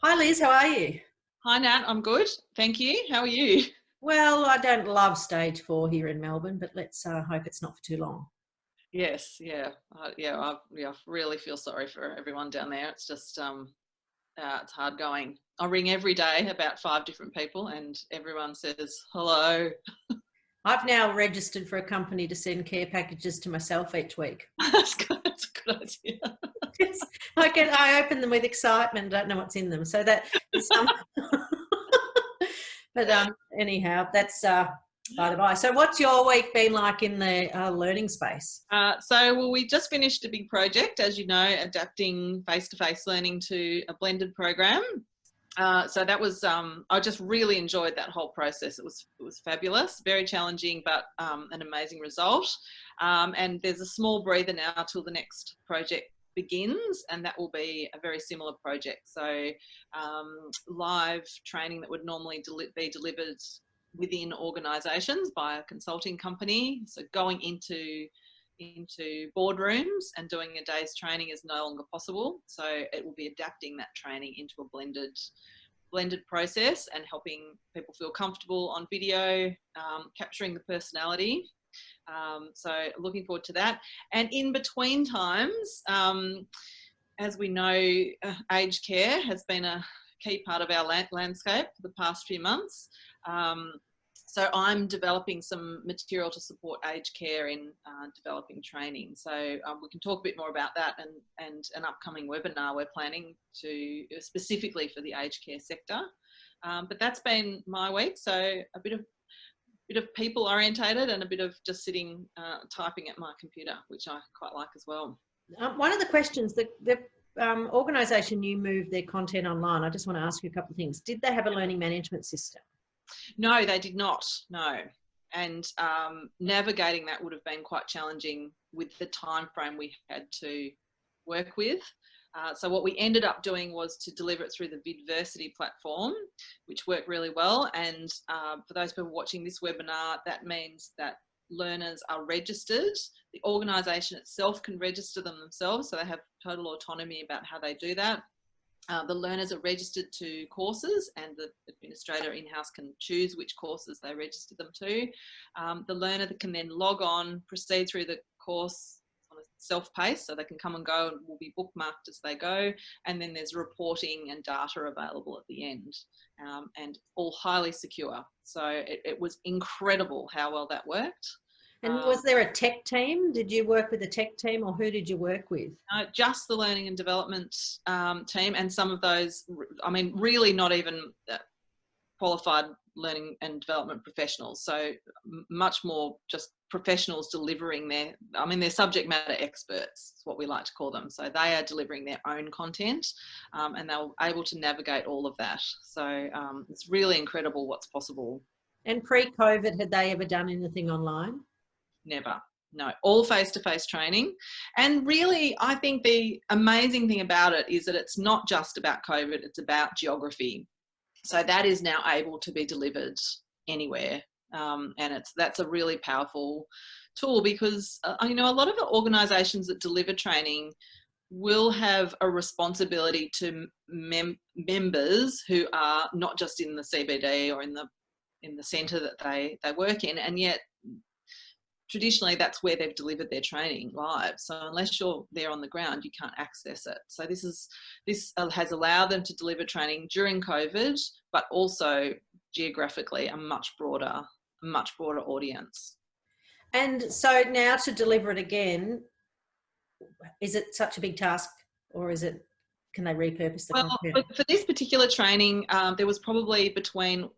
Hi Liz, how are you? Hi Nat, I'm good. Thank you. How are you? Well, I don't love stage 4 here in Melbourne, but let's hope it's not for too long. Yes, yeah. I really feel sorry for everyone down there. It's just, it's hard going. I ring every day about 5 different people and everyone says, hello. I've now registered for a company to send care packages to myself each week. That's good. That's a good idea. I open them with excitement, don't know what's in them. So that is some, but anyhow, that's by the by. So what's your week been like in the learning space? We just finished a big project, as you know, adapting face-to-face learning to a blended program. So that was, I just really enjoyed that whole process. It was fabulous, very challenging, but an amazing result. And there's a small breather now till the next project begins, and that will be a very similar project. So live training that would normally be delivered within organisations by a consulting company. So going into boardrooms and doing a day's training is no longer possible. So it will be adapting that training into a blended process and helping people feel comfortable on video, capturing the personality. So looking forward to that. And in between times, as we know, aged care has been a key part of our landscape for the past few months. So I'm developing some material to support aged care in developing training. So we can talk a bit more about that and an upcoming webinar we're planning to specifically for the aged care sector. But that's been my week. So a bit of people orientated and a bit of just sitting typing at my computer, which I quite like as well. One of the questions, the organisation you moved their content online, I just want to ask you a couple of things. Did they have a learning management system? No, they did not, no. And navigating that would have been quite challenging with the time frame we had to work with. So what we ended up doing was to deliver it through the VidVeristy platform, which worked really well. And for those people watching this webinar, that means that learners are registered. The organisation itself can register them themselves, so they have total autonomy about how they do that. The learners are registered to courses and the administrator in-house can choose which courses they register them to. The learner can then log on, proceed through the course on a self-pace, so they can come and go and will be bookmarked as they go. And then there's reporting and data available at the end, and all highly secure. So it was incredible how well that worked. And was there a tech team? Did you work with a tech team or who did you work with? Just the learning and development team, and some of those, I mean, really not even qualified learning and development professionals. So much more just professionals delivering they're subject matter experts, is what we like to call them. So they are delivering their own content and they were able to navigate all of that. So it's really incredible what's possible. And pre-COVID, had they ever done anything online? Never. No, all face-to-face training. And really, I think the amazing thing about it is that it's not just about COVID, it's about geography. So that is now able to be delivered anywhere. And that's a really powerful tool because, a lot of the organisations that deliver training will have a responsibility to members who are not just in the CBD or in the centre that they work in, and yet traditionally that's where they've delivered their training live. So unless you're there on the ground, you can't access it. So this has allowed them to deliver training during COVID, but also geographically a much broader audience. And so now to deliver it again, is it such a big task or can they repurpose the content? For this particular training, there was probably between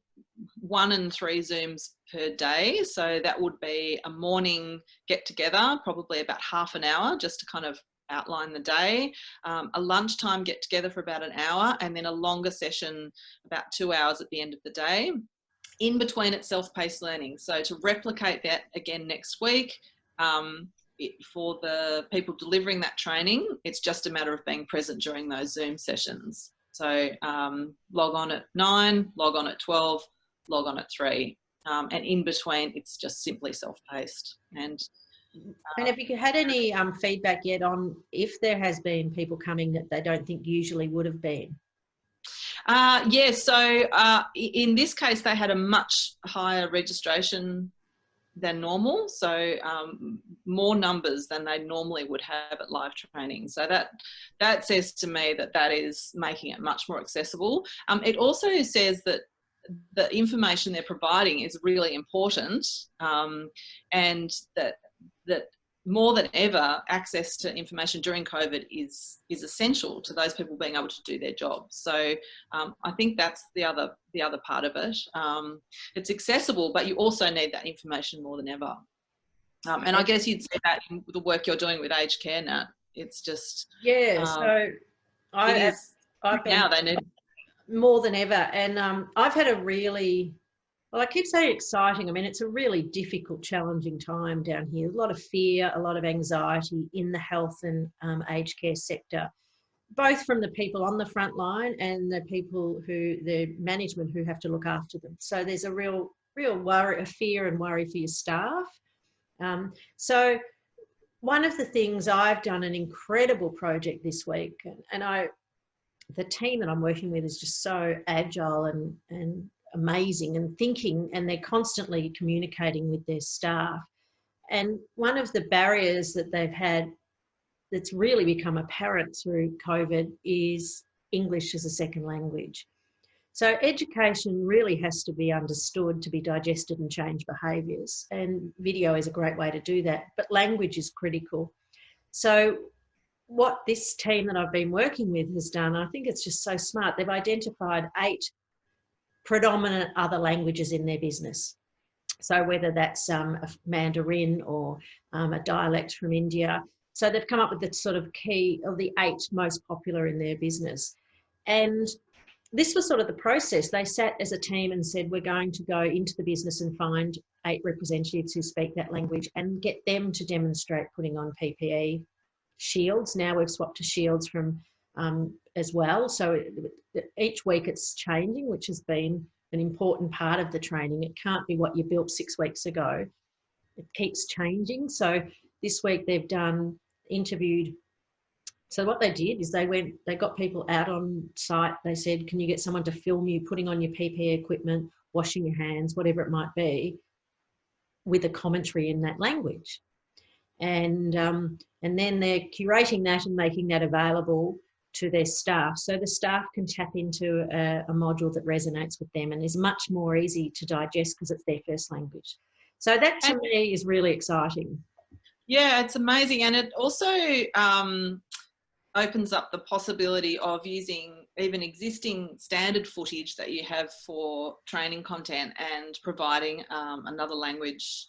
1 and 3 Zooms per day. So that would be a morning get together, probably about half an hour, just to kind of outline the day, a lunchtime get together for about an hour, and then a longer session, about 2 hours at the end of the day. In between, it's self-paced learning. So to replicate that again next week, for the people delivering that training, it's just a matter of being present during those Zoom sessions. So log on at 9, log on at 12, log on at 3. And in between, it's just simply self-paced. And have you had any feedback yet on if there has been people coming that they don't think usually would have been? Yeah, so in this case, they had a much higher registration than normal, so more numbers than they normally would have at live training. So that says to me that that is making it much more accessible. It also says that the information they're providing is really important, and that more than ever, access to information during COVID is essential to those people being able to do their job. So I think that's the other part of it. It's accessible, but you also need that information more than ever. And I guess you'd say that in the work you're doing with aged care, Nat. It's just so I've been now they need more than ever, and I've had a really, well, I keep saying exciting. I mean, it's a really difficult, challenging time down here. A lot of fear, a lot of anxiety in the health and aged care sector, both from the people on the front line and the people the management who have to look after them. So there's a real worry, a fear and worry for your staff. So one of the things, I've done an incredible project this week, and the team that I'm working with is just so agile and amazing and thinking, and they're constantly communicating with their staff. And one of the barriers that they've had that's really become apparent through COVID is English as a second language. So education really has to be understood to be digested and change behaviours, and video is a great way to do that, but language is critical. So what this team that I've been working with has done, I think it's just so smart. They've identified 8 predominant other languages in their business. So whether that's a Mandarin or a dialect from India. So they've come up with the sort of key of the 8 most popular in their business. And this was sort of the process. They sat as a team and said, we're going to go into the business and find 8 representatives who speak that language and get them to demonstrate putting on PPE. Shields, now we've swapped to shields from as well. So each week it's changing, which has been an important part of the training. It can't be what you built 6 weeks ago. It keeps changing. So this week they've interviewed. So what they did is they got people out on site. They said, can you get someone to film you putting on your PPE equipment, washing your hands, whatever it might be, with a commentary in that language. And then they're curating that and making that available to their staff, so the staff can tap into a module that resonates with them and is much more easy to digest because it's their first language. So that to me is really exciting. Yeah, it's amazing, and it also opens up the possibility of using even existing standard footage that you have for training content and providing another language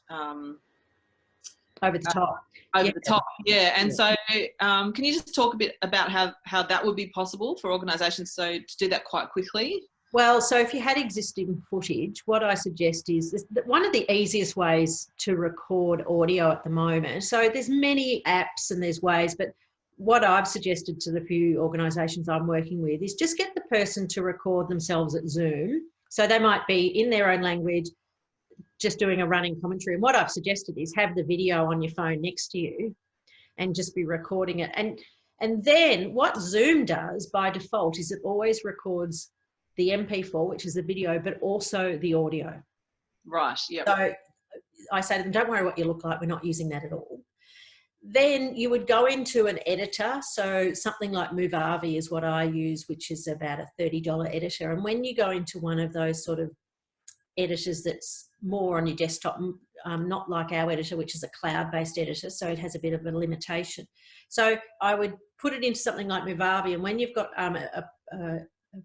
over the top. Over the top, yeah. And so can you just talk a bit about how that would be possible for organisations to do that quite quickly? Well, so if you had existing footage, what I suggest is that one of the easiest ways to record audio at the moment, so there's many apps and there's ways, but what I've suggested to the few organisations I'm working with is just get the person to record themselves at Zoom. So they might be in their own language, just doing a running commentary. And what I've suggested is have the video on your phone next to you and just be recording it. And then what Zoom does by default is it always records the MP4, which is the video, but also the audio. Right, yeah. So I say to them, don't worry what you look like, we're not using that at all. Then you would go into an editor. So something like Movavi is what I use, which is about a $30 editor. And when you go into one of those sort of editors that's more on your desktop, not like our editor, which is a cloud-based editor, so it has a bit of a limitation. So I would put it into something like Movavi, and when you've got a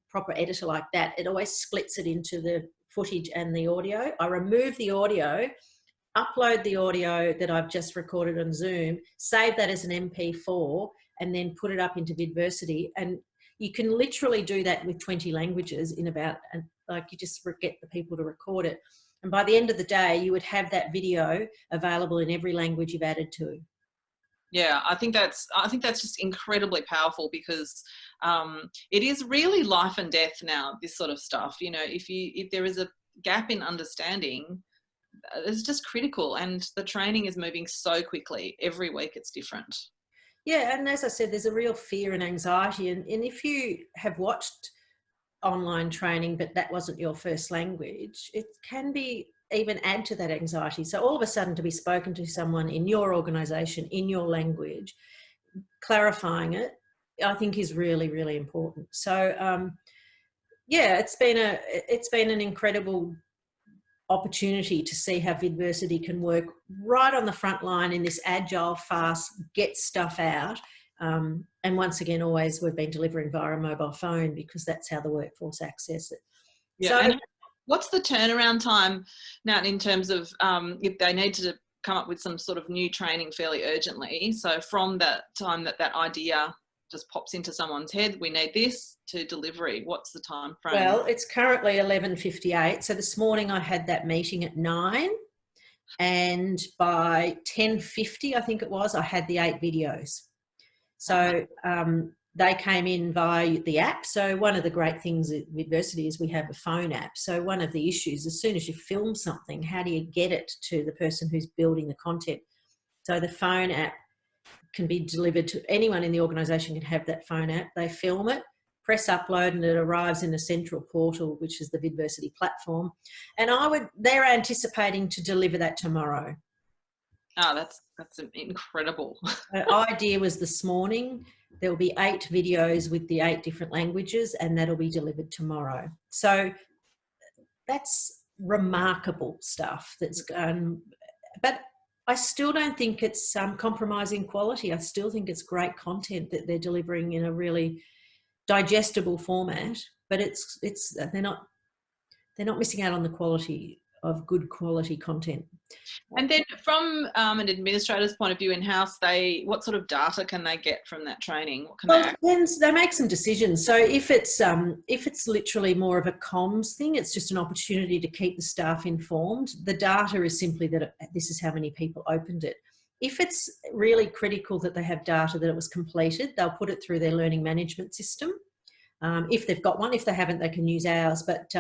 proper editor like that, it always splits it into the footage and the audio. I remove the audio, upload the audio that I've just recorded on Zoom, save that as an MP4, and then put it up into VidVeristy. And you can literally do that with 20 languages in about, like, you just get the people to record it. And by the end of the day, you would have that video available in every language you've added to. Yeah, I think that's just incredibly powerful, because it is really life and death now, this sort of stuff. You know, if there is a gap in understanding, it's just critical, and the training is moving so quickly. Every week it's different. Yeah, and as I said, there's a real fear and anxiety. And if you have watched online training, but that wasn't your first language, it can be even add to that anxiety. So all of a sudden to be spoken to someone in your organisation, in your language, clarifying it, I think is really, really important. So yeah, it's been an incredible opportunity to see how VidVeristy can work right on the front line in this agile, fast, get stuff out. And once again, always we've been delivering via a mobile phone because that's how the workforce access it. Yeah. So, and what's the turnaround time now in terms of if they need to come up with some sort of new training fairly urgently? So from that time that idea just pops into someone's head, we need this, to delivery, what's the time frame? Well, it's currently 11:58. So this morning I had that meeting at 9, and by 10:50, I think it was, I had the 8 videos. So they came in via the app. So one of the great things at VidVeristy is we have a phone app. So one of the issues, as soon as you film something, how do you get it to the person who's building the content? So the phone app can be delivered to anyone in the organisation. Can have that phone app. They film it, press upload, and it arrives in a central portal, which is the VidVeristy platform. And they're anticipating to deliver that tomorrow. Oh, that's incredible. The idea was this morning, there will be 8 videos with the 8 different languages, and that'll be delivered tomorrow. So that's remarkable stuff that's but I still don't think it's compromising quality. I still think it's great content that they're delivering in a really digestible format, but they're not missing out on the quality of good quality content. And then from an administrator's point of view in-house, what sort of data can they get from that training? What can it depends. They make some decisions. So if it's literally more of a comms thing, it's just an opportunity to keep the staff informed. The data is simply that this is how many people opened it. If it's really critical that they have data that it was completed, they'll put it through their learning management system. If they've got one, if they haven't, they can use ours. But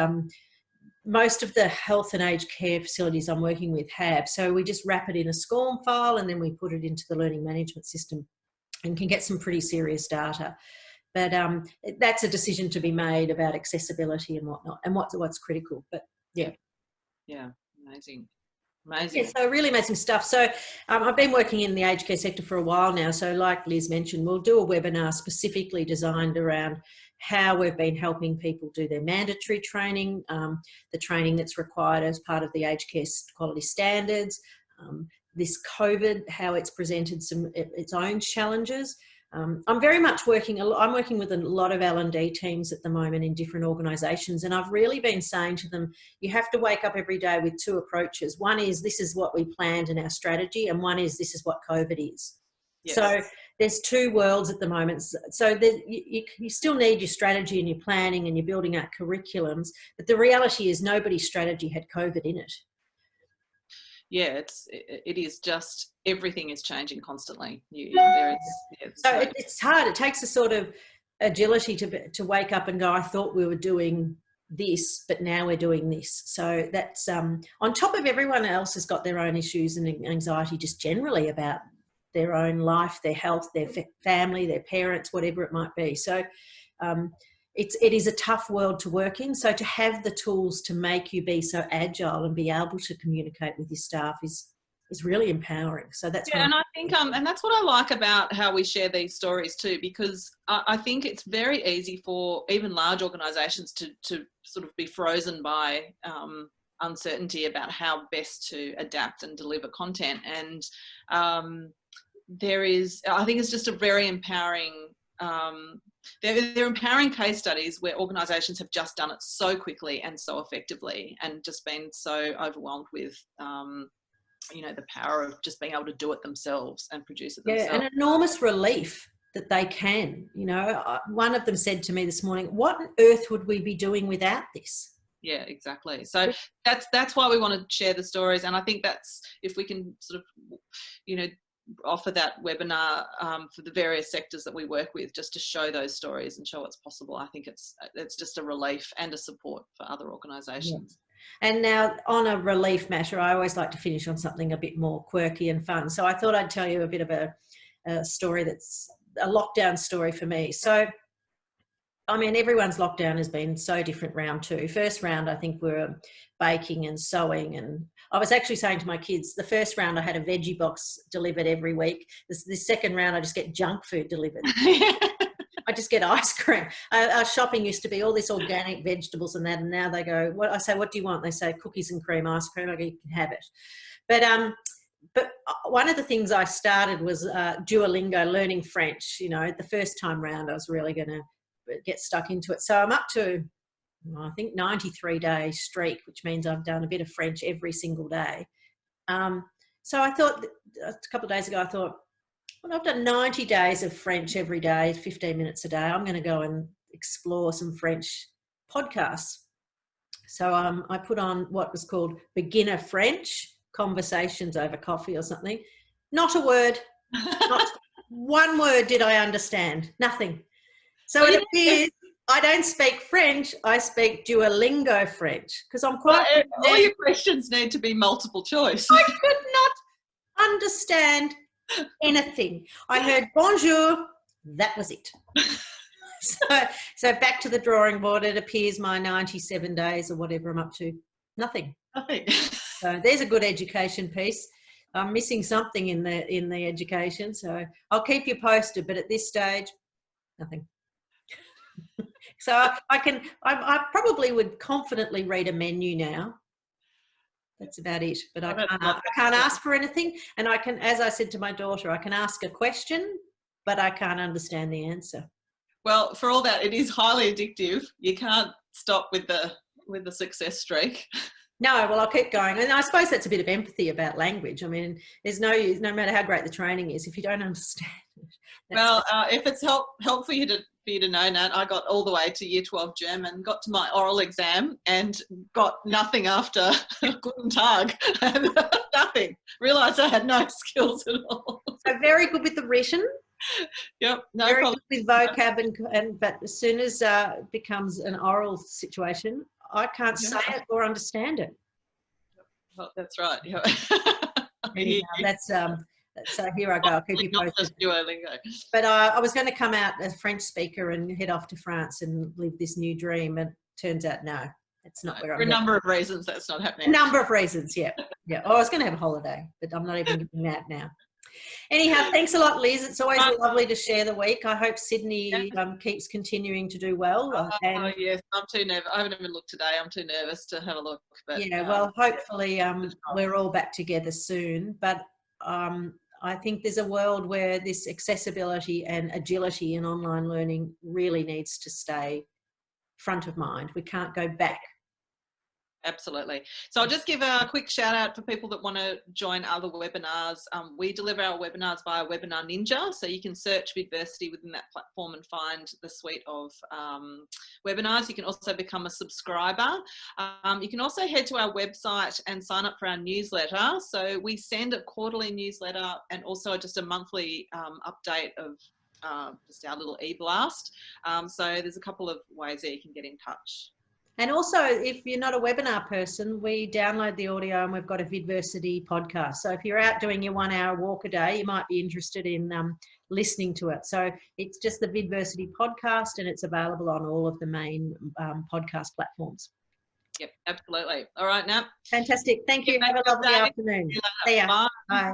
most of the health and aged care facilities I'm working with have. So we just wrap it in a SCORM file and then we put it into the learning management system and can get some pretty serious data. But that's a decision to be made about accessibility and whatnot and what's critical. But yeah. Yeah, amazing. Amazing. Yeah, so really amazing stuff. So I've been working in the aged care sector for a while now. So like Liz mentioned, we'll do a webinar specifically designed around how we've been helping people do their mandatory training, the training that's required as part of the aged care quality standards, this COVID, how it's presented its own challenges. I'm very much I'm working with a lot of L&D teams at the moment in different organisations, and I've really been saying to them, you have to wake up every day with 2 approaches. One is this is what we planned in our strategy, and one is this is what COVID is. Yes. So there's 2 worlds at the moment. So you still need your strategy and your planning and you're building out curriculums, but the reality is nobody's strategy had COVID in it. Yeah, it is just everything is changing constantly. So it's hard. It takes a sort of agility to wake up and go, I thought we were doing this, but now we're doing this. So that's on top of everyone else has got their own issues and anxiety just generally about their own life, their health, their family, their parents, whatever it might be. So it is a tough world to work in. So to have the tools to make you be so agile and be able to communicate with your staff is really empowering. So that's and I think and that's what I like about how we share these stories too, because I think it's very easy for even large organisations to sort of be frozen by uncertainty about how best to adapt and deliver content. And I think it's just a very empowering. They're empowering case studies where organisations have just done it so quickly and so effectively, and just been so overwhelmed with, the power of just being able to do it themselves and produce it themselves. Yeah, an enormous relief that they can. One of them said to me this morning, "What on earth would we be doing without this?" Yeah, exactly. So that's why we want to share the stories, and I think that's if we can sort of, offer that webinar for the various sectors that we work with, just to show those stories and show what's possible. I think it's just a relief and a support for other organisations. Yeah. And now on a relief matter, I always like to finish on something a bit more quirky and fun. So I thought I'd tell you a bit of a story that's a lockdown story for me. So I mean, everyone's lockdown has been so different. Round 2. First round, I think we were baking and sewing, and I was actually saying to my kids, the first round I had a veggie box delivered every week. This second round, I just get junk food delivered. I just get ice cream. Our shopping used to be all this organic vegetables and that, and now they go, what I say, what do you want? They say cookies and cream ice cream. I go, you can have it. But one of the things I started was Duolingo, learning French. You know, the first time round I was really going to get stuck into it. So I'm up to, I think, 93 day streak, which means I've done a bit of French every single day. So I thought, a couple of days ago, I thought, well, I've done 90 days of French every day, 15 minutes a day. I'm going to go and explore some French podcasts. So I put on what was called Beginner French, Conversations Over Coffee or something. Not a word, not one word did I understand, nothing. So it appears I don't speak French, I speak Duolingo French, because I'm quite... Well, all your questions need to be multiple choice. I could not understand anything. I heard bonjour, that was it. So back to the drawing board. It appears my 97 days or whatever I'm up to, nothing. So there's a good education piece. I'm missing something in the education, so I'll keep you posted, but at this stage, nothing. So I probably would confidently read a menu now. That's about it. But I can't ask for anything. And I can, as I said to my daughter, I can ask a question, but I can't understand the answer. Well, for all that, it is highly addictive. You can't stop with the success streak. No, well, I'll keep going. And I suppose that's a bit of empathy about language. I mean, there's no matter how great the training is, if you don't understand it. Well, if it's helpful for you to know, Nat, I got all the way to Year 12 German, got to my oral exam and got nothing after Guten Tag. Nothing. Realised I had no skills at all. So very good with the written. Yep, no very problem. Good with vocab, but as soon as it becomes an oral situation, I can't say it or understand it. Well, that's right. Yeah. Anyhow, that's so here I go. I'll keep you posted. Not just Duolingo. But I was going to come out as a French speaker and head off to France and live this new dream, and turns out no, it's not where I'm. For a number of reasons, that's not happening. A number of reasons, yeah. Oh, I was going to have a holiday, but I'm not even giving that now. Anyhow, thanks a lot, Liz. It's always lovely to share the week. I hope Sydney keeps continuing to do well. Oh yes, I'm too nervous. I haven't even looked today. I'm too nervous to have a look. But yeah, well, hopefully we're all back together soon. But I think there's a world where this accessibility and agility in online learning really needs to stay front of mind. We can't go back. Absolutely. So I'll just give a quick shout out for people that want to join other webinars. We deliver our webinars via Webinar Ninja. So you can search VidVeristy within that platform and find the suite of webinars. You can also become a subscriber. You can also head to our website and sign up for our newsletter. So we send a quarterly newsletter and also just a monthly update of just our little e-blast. So there's a couple of ways that you can get in touch. And also, if you're not a webinar person, we download the audio and we've got a VidVeristy podcast. So if you're out doing your 1 hour walk a day, you might be interested in listening to it. So it's just the VidVeristy podcast and it's available on all of the main podcast platforms. Yep, absolutely. All right, Nat. Fantastic. Thank you. Have a lovely afternoon. See ya. Bye.